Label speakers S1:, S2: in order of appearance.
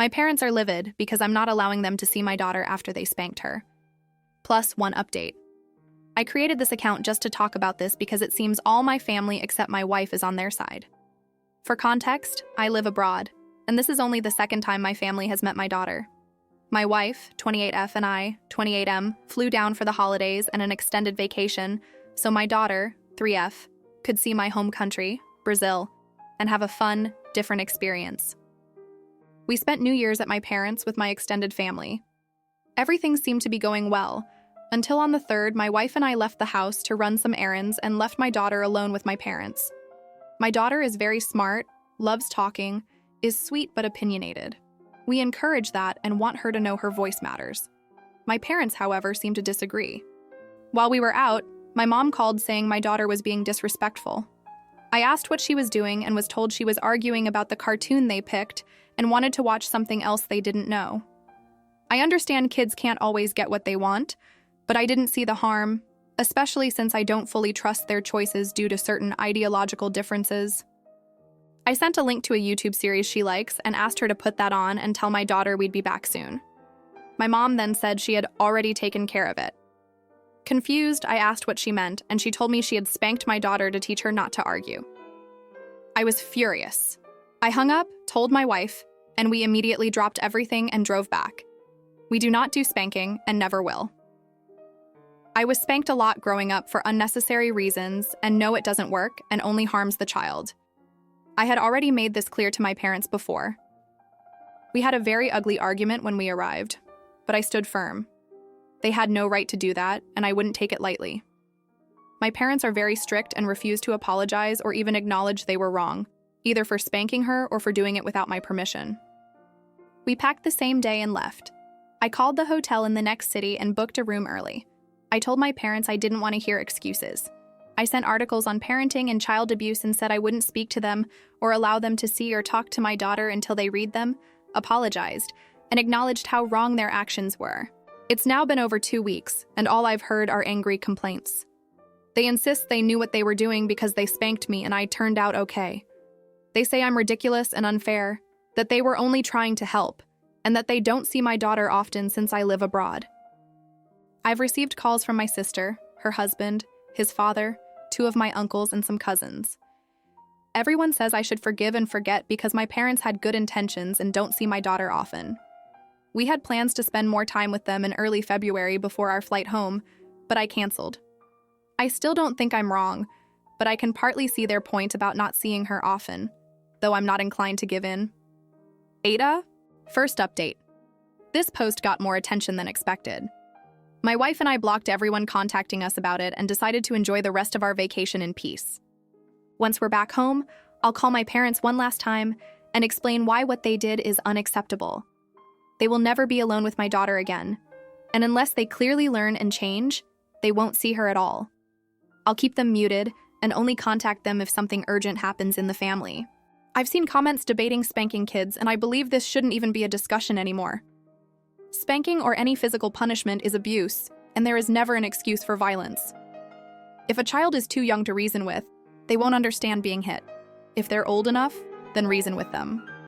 S1: My parents are livid because I'm not allowing them to see my daughter after they spanked her. Plus, one update. I created this account just to talk about this because it seems all my family except my wife is on their side. For context, I live abroad, and this is only the second time my family has met my daughter. My wife, 28F, and I, 28M, flew down for the holidays and an extended vacation, so my daughter, 3F, could see my home country, Brazil, and have a fun, different experience. We spent New Year's at my parents' with my extended family. Everything seemed to be going well, until on the 3rd, my wife and I left the house to run some errands and left my daughter alone with my parents. My daughter is very smart, loves talking, is sweet but opinionated. We encourage that and want her to know her voice matters. My parents, however, seem to disagree. While we were out, my mom called saying my daughter was being disrespectful. I asked what she was doing and was told she was arguing about the cartoon they picked and wanted to watch something else they didn't know. I understand kids can't always get what they want, but I didn't see the harm, especially since I don't fully trust their choices due to certain ideological differences. I sent a link to a YouTube series she likes and asked her to put that on and tell my daughter we'd be back soon. My mom then said she had already taken care of it. Confused, I asked what she meant, and she told me she had spanked my daughter to teach her not to argue. I was furious. I hung up, told my wife, and we immediately dropped everything and drove back. We do not do spanking and never will. I was spanked a lot growing up for unnecessary reasons and know it doesn't work and only harms the child. I had already made this clear to my parents before. We had a very ugly argument when we arrived, but I stood firm. They had no right to do that, and I wouldn't take it lightly. My parents are very strict and refuse to apologize or even acknowledge they were wrong, either for spanking her or for doing it without my permission. We packed the same day and left. I called the hotel in the next city and booked a room early. I told my parents I didn't want to hear excuses. I sent articles on parenting and child abuse and said I wouldn't speak to them or allow them to see or talk to my daughter until they read them, apologized, and acknowledged how wrong their actions were. It's now been over 2 weeks, and all I've heard are angry complaints. They insist they knew what they were doing because they spanked me and I turned out okay. They say I'm ridiculous and unfair, that they were only trying to help, and that they don't see my daughter often since I live abroad. I've received calls from my sister, her husband, his father, 2 of my uncles, and some cousins. Everyone says I should forgive and forget because my parents had good intentions and don't see my daughter often. We had plans to spend more time with them in early February before our flight home, but I canceled. I still don't think I'm wrong, but I can partly see their point about not seeing her often, though I'm not inclined to give in. Ada? First update. This post got more attention than expected. My wife and I blocked everyone contacting us about it and decided to enjoy the rest of our vacation in peace. Once we're back home, I'll call my parents one last time and explain why what they did is unacceptable. They will never be alone with my daughter again, and unless they clearly learn and change, they won't see her at all. I'll keep them muted and only contact them if something urgent happens in the family. I've seen comments debating spanking kids, and I believe this shouldn't even be a discussion anymore. Spanking or any physical punishment is abuse, and there is never an excuse for violence. If a child is too young to reason with, they won't understand being hit. If they're old enough, then reason with them.